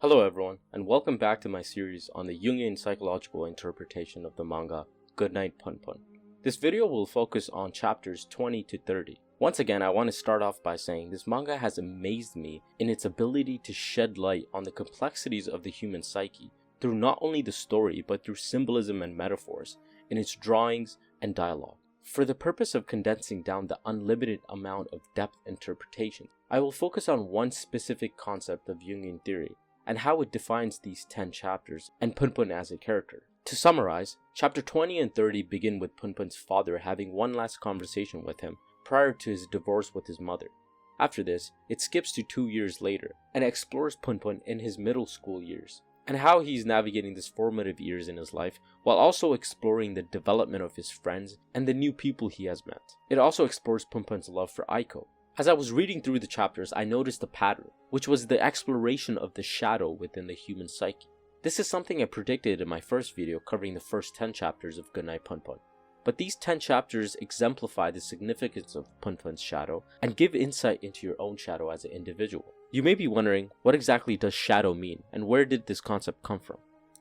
Hello everyone, and welcome back to my series on the Jungian psychological interpretation of the manga Goodnight Punpun. This video will focus on chapters 20 to 30. Once again, I want to start off by saying this manga has amazed me in its ability to shed light on the complexities of the human psyche through not only the story but through symbolism and metaphors in its drawings and dialogue. For the purpose of condensing down the unlimited amount of depth interpretation, I will focus on one specific concept of Jungian theory and how it defines these 10 chapters and Punpun as a character. To summarize, chapter 20 and 30 begin with Punpun's father having one last conversation with him prior to his divorce with his mother. After this, it skips to 2 years later and explores Punpun in his middle school years and how he's navigating these formative years in his life while also exploring the development of his friends and the new people he has met. It also explores Punpun's love for Aiko. As I was reading through the chapters, I noticed a pattern, which was the exploration of the shadow within the human psyche. This is something I predicted in my first video covering the first 10 chapters of Goodnight Punpun. But these 10 chapters exemplify the significance of Punpun's shadow and give insight into your own shadow as an individual. You may be wondering, what exactly does shadow mean and where did this concept come from?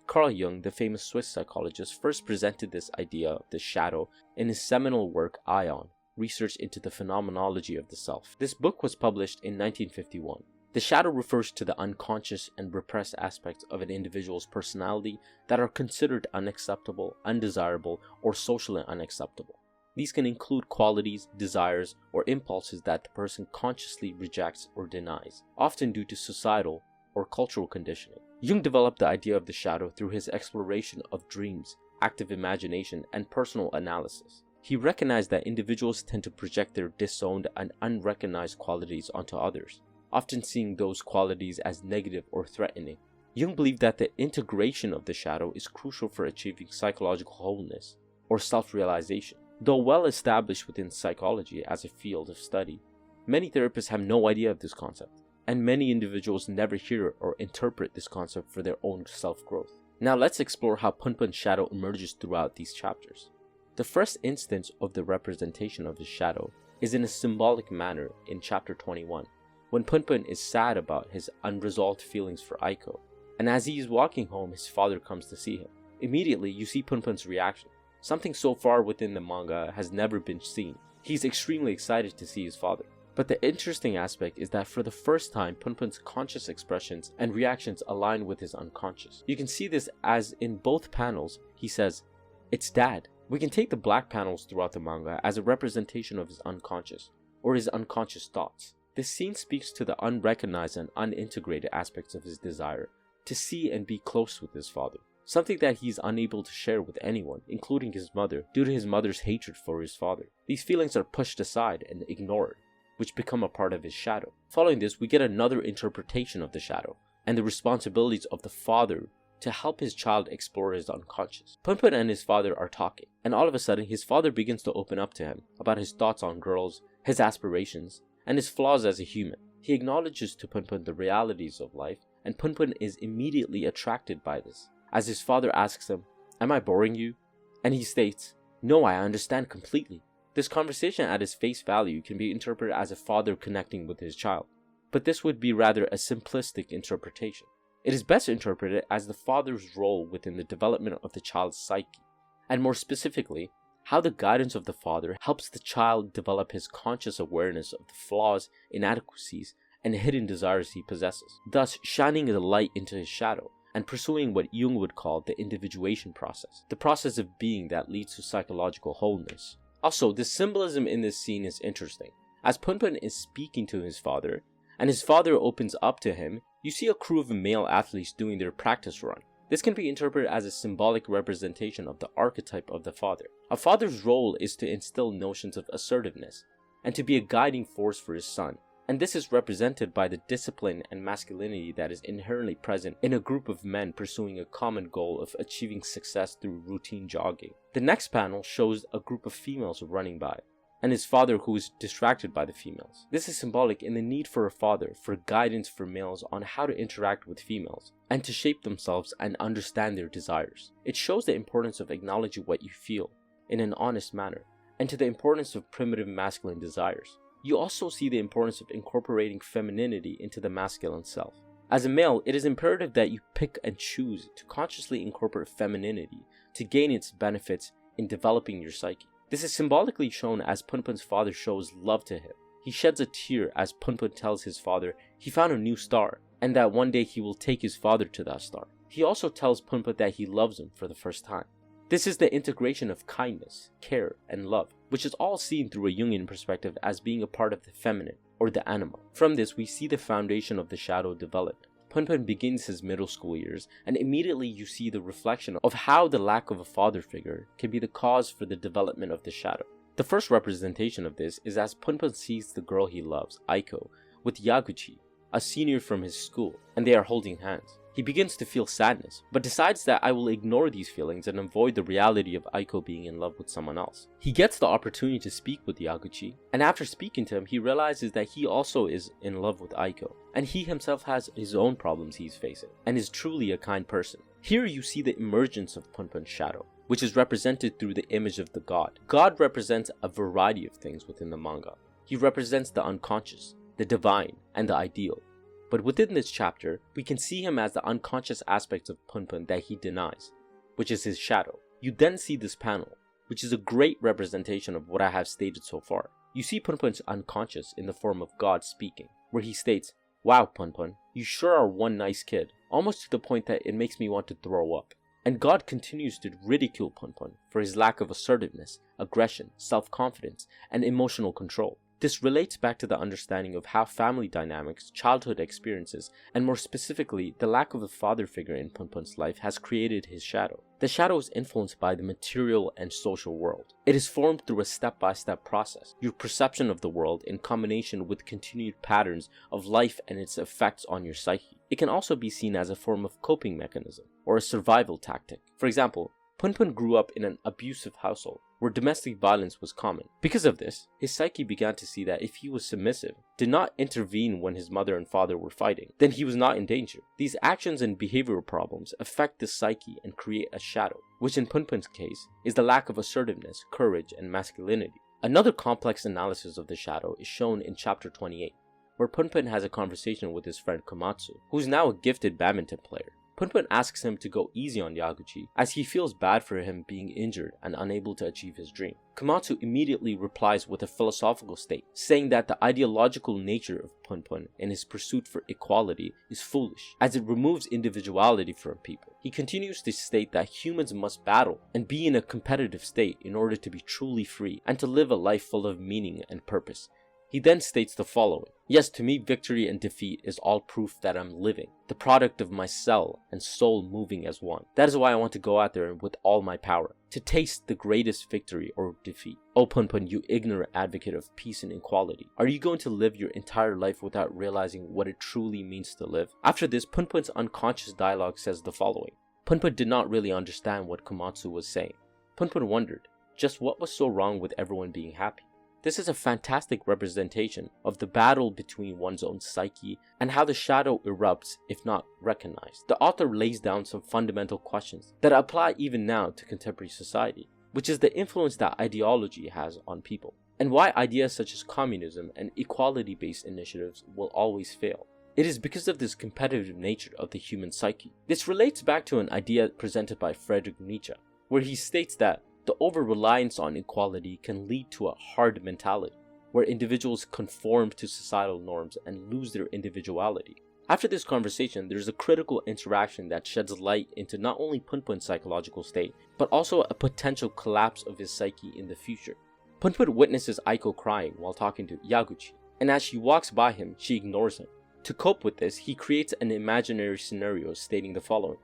Carl Jung, the famous Swiss psychologist, first presented this idea of the shadow in his seminal work Ion, Research into the Phenomenology of the Self. This book was published in 1951. The shadow refers to the unconscious and repressed aspects of an individual's personality that are considered unacceptable, undesirable, or socially unacceptable. These can include qualities, desires, or impulses that the person consciously rejects or denies, often due to societal or cultural conditioning. Jung developed the idea of the shadow through his exploration of dreams, active imagination, and personal analysis. He recognized that individuals tend to project their disowned and unrecognized qualities onto others, often seeing those qualities as negative or threatening. Jung believed that the integration of the shadow is crucial for achieving psychological wholeness or self-realization. Though well established within psychology as a field of study, many therapists have no idea of this concept, and many individuals never hear or interpret this concept for their own self-growth. Now let's explore how Punpun's shadow emerges throughout these chapters. The first instance of the representation of his shadow is in a symbolic manner in chapter 21, when Punpun is sad about his unresolved feelings for Aiko, and as he is walking home, his father comes to see him. Immediately, you see Punpun's reaction. Something so far within the manga has never been seen. He's extremely excited to see his father. But the interesting aspect is that for the first time, Punpun's conscious expressions and reactions align with his unconscious. You can see this as in both panels, he says, "It's Dad." We can take the black panels throughout the manga as a representation of his unconscious, or his unconscious thoughts. This scene speaks to the unrecognized and unintegrated aspects of his desire to see and be close with his father, something that he is unable to share with anyone, including his mother, due to his mother's hatred for his father. These feelings are pushed aside and ignored, which become a part of his shadow. Following this, we get another interpretation of the shadow, and the responsibilities of the father to help his child explore his unconscious. Punpun and his father are talking, and all of a sudden his father begins to open up to him about his thoughts on girls, his aspirations, and his flaws as a human. He acknowledges to Punpun the realities of life, and Punpun is immediately attracted by this, as his father asks him, "Am I boring you?" And he states, "No, I understand completely." This conversation at its face value can be interpreted as a father connecting with his child, but this would be rather a simplistic interpretation. It is best interpreted as the father's role within the development of the child's psyche, and more specifically, how the guidance of the father helps the child develop his conscious awareness of the flaws, inadequacies, and hidden desires he possesses, thus shining a light into his shadow and pursuing what Jung would call the individuation process, the process of being that leads to psychological wholeness. Also, the symbolism in this scene is interesting. As Punpun is speaking to his father, and his father opens up to him, you see a crew of male athletes doing their practice run. This can be interpreted as a symbolic representation of the archetype of the father. A father's role is to instill notions of assertiveness and to be a guiding force for his son, and this is represented by the discipline and masculinity that is inherently present in a group of men pursuing a common goal of achieving success through routine jogging. The next panel shows a group of females running by, and his father who is distracted by the females. This is symbolic in the need for a father for guidance for males on how to interact with females and to shape themselves and understand their desires. It shows the importance of acknowledging what you feel in an honest manner and to the importance of primitive masculine desires. You also see the importance of incorporating femininity into the masculine self. As a male, it is imperative that you pick and choose to consciously incorporate femininity to gain its benefits in developing your psyche. This is symbolically shown as Punpun's father shows love to him. He sheds a tear as Punpun tells his father he found a new star and that one day he will take his father to that star. He also tells Punpun that he loves him for the first time. This is the integration of kindness, care, and love, which is all seen through a Jungian perspective as being a part of the feminine, or the anima. From this, we see the foundation of the shadow development. Punpun begins his middle school years, and immediately you see the reflection of how the lack of a father figure can be the cause for the development of the shadow. The first representation of this is as Punpun sees the girl he loves, Aiko, with Yaguchi, a senior from his school, and they are holding hands. He begins to feel sadness, but decides that I will ignore these feelings and avoid the reality of Aiko being in love with someone else. He gets the opportunity to speak with Yaguchi, and after speaking to him, he realizes that he also is in love with Aiko, and he himself has his own problems he's facing, and is truly a kind person. Here you see the emergence of Punpun's shadow, which is represented through the image of the god. God represents a variety of things within the manga. He represents the unconscious, the divine, and the ideal. But within this chapter, we can see him as the unconscious aspects of Punpun that he denies, which is his shadow. You then see this panel, which is a great representation of what I have stated so far. You see Punpun's unconscious in the form of God speaking, where he states, "Wow, Punpun, you sure are one nice kid," almost to the point that it makes me want to throw up. And God continues to ridicule Punpun for his lack of assertiveness, aggression, self-confidence, and emotional control. This relates back to the understanding of how family dynamics, childhood experiences, and more specifically, the lack of a father figure in Punpun's life has created his shadow. The shadow is influenced by the material and social world. It is formed through a step-by-step process, your perception of the world in combination with continued patterns of life and its effects on your psyche. It can also be seen as a form of coping mechanism, or a survival tactic. For example, Punpun grew up in an abusive household, where domestic violence was common. Because of this, his psyche began to see that if he was submissive, did not intervene when his mother and father were fighting, then he was not in danger. These actions and behavioral problems affect the psyche and create a shadow, which in Punpun's case is the lack of assertiveness, courage, and masculinity. Another complex analysis of the shadow is shown in chapter 28, where Punpun has a conversation with his friend Komatsu, who is now a gifted badminton player. Punpun asks him to go easy on Yaguchi as he feels bad for him being injured and unable to achieve his dream. Komatsu immediately replies with a philosophical state, saying that the ideological nature of Punpun in his pursuit for equality is foolish, as it removes individuality from people. He continues to state that humans must battle and be in a competitive state in order to be truly free and to live a life full of meaning and purpose. He then states the following: "Yes, to me victory and defeat is all proof that I'm living, the product of my cell and soul moving as one. That is why I want to go out there with all my power, to taste the greatest victory or defeat. Oh Punpun, you ignorant advocate of peace and equality. Are you going to live your entire life without realizing what it truly means to live?" After this, Punpun's unconscious dialogue says the following. Punpun did not really understand what Komatsu was saying. Punpun wondered just what was so wrong with everyone being happy. This is a fantastic representation of the battle between one's own psyche and how the shadow erupts if not recognized. The author lays down some fundamental questions that apply even now to contemporary society, which is the influence that ideology has on people, and why ideas such as communism and equality-based initiatives will always fail. It is because of this competitive nature of the human psyche. This relates back to an idea presented by Friedrich Nietzsche, where he states that the over-reliance on equality can lead to a hard mentality, where individuals conform to societal norms and lose their individuality. After this conversation, there is a critical interaction that sheds light into not only Punpun's psychological state, but also a potential collapse of his psyche in the future. Punpun witnesses Aiko crying while talking to Yaguchi, and as she walks by him, she ignores him. To cope with this, he creates an imaginary scenario stating the following: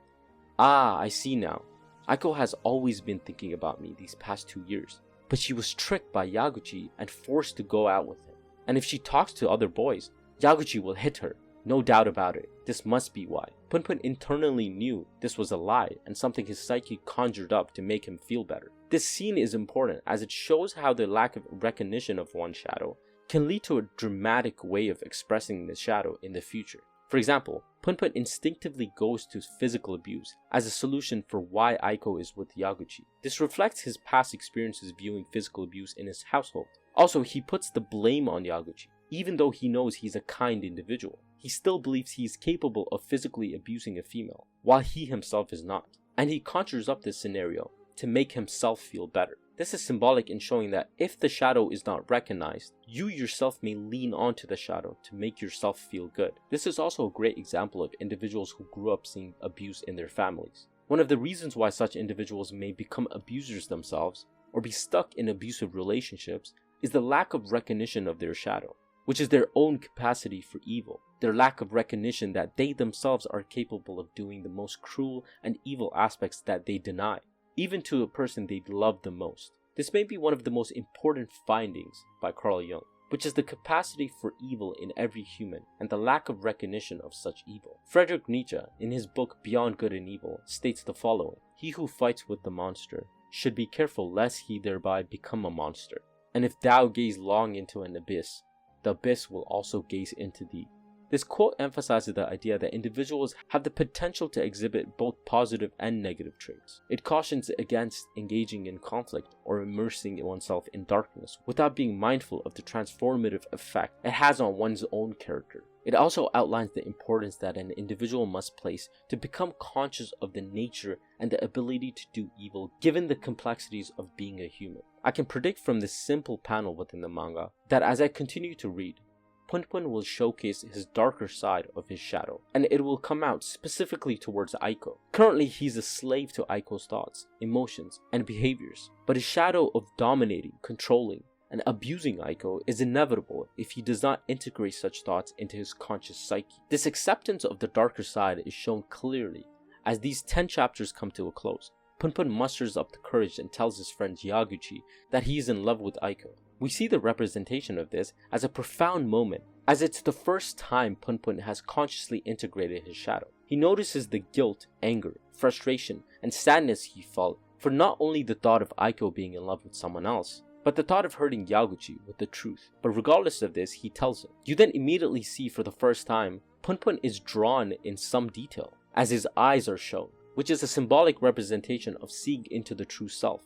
"Ah, I see now. Aiko has always been thinking about me these past 2 years, but she was tricked by Yaguchi and forced to go out with him. And if she talks to other boys, Yaguchi will hit her. No doubt about it. This must be why." Punpun internally knew this was a lie and something his psyche conjured up to make him feel better. This scene is important as it shows how the lack of recognition of one's shadow can lead to a dramatic way of expressing the shadow in the future. For example, Punpun instinctively goes to physical abuse as a solution for why Aiko is with Yaguchi. This reflects his past experiences viewing physical abuse in his household. Also, he puts the blame on Yaguchi, even though he knows he's a kind individual. he still believes he is capable of physically abusing a female, while he himself is not. And he conjures up this scenario to make himself feel better. This is symbolic in showing that if the shadow is not recognized, you yourself may lean onto the shadow to make yourself feel good. This is also a great example of individuals who grew up seeing abuse in their families. One of the reasons why such individuals may become abusers themselves or be stuck in abusive relationships is the lack of recognition of their shadow, which is their own capacity for evil, their lack of recognition that they themselves are capable of doing the most cruel and evil aspects that they deny, even to a person they love the most. This may be one of the most important findings by Carl Jung, which is the capacity for evil in every human and the lack of recognition of such evil. Friedrich Nietzsche, in his book Beyond Good and Evil, states the following: "He who fights with the monster should be careful lest he thereby become a monster. And if thou gaze long into an abyss, the abyss will also gaze into thee." This quote emphasizes the idea that individuals have the potential to exhibit both positive and negative traits. It cautions against engaging in conflict or immersing oneself in darkness without being mindful of the transformative effect it has on one's own character. It also outlines the importance that an individual must place to become conscious of the nature and the ability to do evil given the complexities of being a human. I can predict from this simple panel within the manga that as I continue to read, Punpun will showcase his darker side of his shadow, and it will come out specifically towards Aiko. Currently, he's a slave to Aiko's thoughts, emotions, and behaviors, but his shadow of dominating, controlling, and abusing Aiko is inevitable if he does not integrate such thoughts into his conscious psyche. This acceptance of the darker side is shown clearly as these 10 chapters come to a close. Punpun musters up the courage and tells his friend Yaguchi that he is in love with Aiko. We see the representation of this as a profound moment, as it's the first time Punpun has consciously integrated his shadow. He notices the guilt, anger, frustration, and sadness he felt for not only the thought of Aiko being in love with someone else, but the thought of hurting Yaguchi with the truth. But regardless of this, he tells him. You then immediately see for the first time, Punpun is drawn in some detail, as his eyes are shown, which is a symbolic representation of seeing into the true self,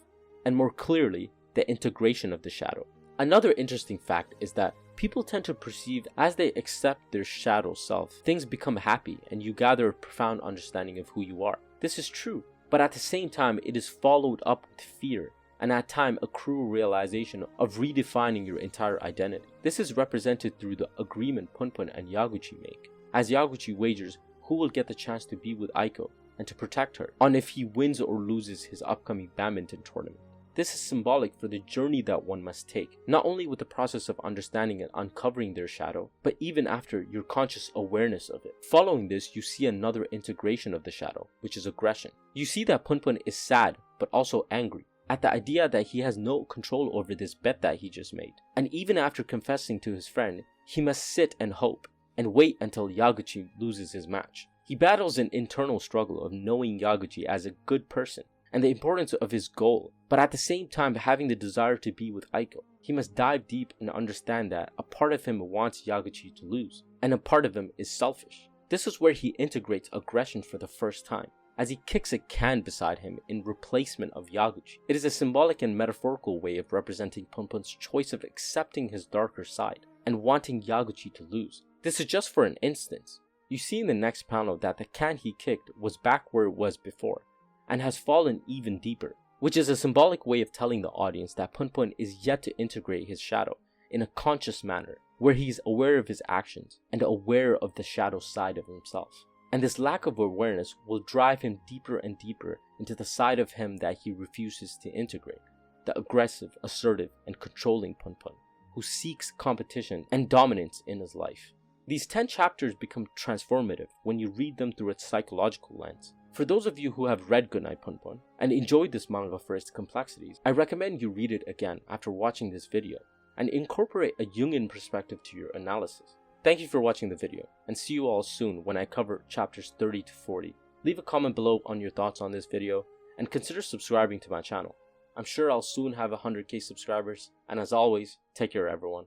and more clearly, the integration of the shadow. Another interesting fact is that people tend to perceive as they accept their shadow self, things become happy and you gather a profound understanding of who you are. This is true, but at the same time it is followed up with fear and at times a cruel realization of redefining your entire identity. This is represented through the agreement Punpun and Yaguchi make, as Yaguchi wagers who will get the chance to be with Aiko and to protect her, on if he wins or loses his upcoming badminton tournament. This is symbolic for the journey that one must take, not only with the process of understanding and uncovering their shadow, but even after your conscious awareness of it. Following this, you see another integration of the shadow, which is aggression. You see that Punpun is sad, but also angry, at the idea that he has no control over this bet that he just made. And even after confessing to his friend, he must sit and hope, and wait until Yaguchi loses his match. He battles an internal struggle of knowing Yaguchi as a good person, and the importance of his goal, but at the same time having the desire to be with Aiko. He must dive deep and understand that a part of him wants Yaguchi to lose, and a part of him is selfish. This is where he integrates aggression for the first time, as he kicks a can beside him in replacement of Yaguchi. It is a symbolic and metaphorical way of representing Punpun's choice of accepting his darker side, and wanting Yaguchi to lose. This is just for an instance. You see in the next panel that the can he kicked was back where it was before, and has fallen even deeper, which is a symbolic way of telling the audience that Punpun is yet to integrate his shadow in a conscious manner, where he is aware of his actions and aware of the shadow side of himself. And this lack of awareness will drive him deeper and deeper into the side of him that he refuses to integrate, the aggressive, assertive, and controlling Punpun, who seeks competition and dominance in his life. These 10 chapters become transformative when you read them through a psychological lens. For those of you who have read Goodnight Punpun and enjoyed this manga for its complexities, I recommend you read it again after watching this video and incorporate a Jungian perspective to your analysis. Thank you for watching the video, and see you all soon when I cover chapters 30 to 40. Leave a comment below on your thoughts on this video, and consider subscribing to my channel. I'm sure I'll soon have 100k subscribers, and as always, take care everyone.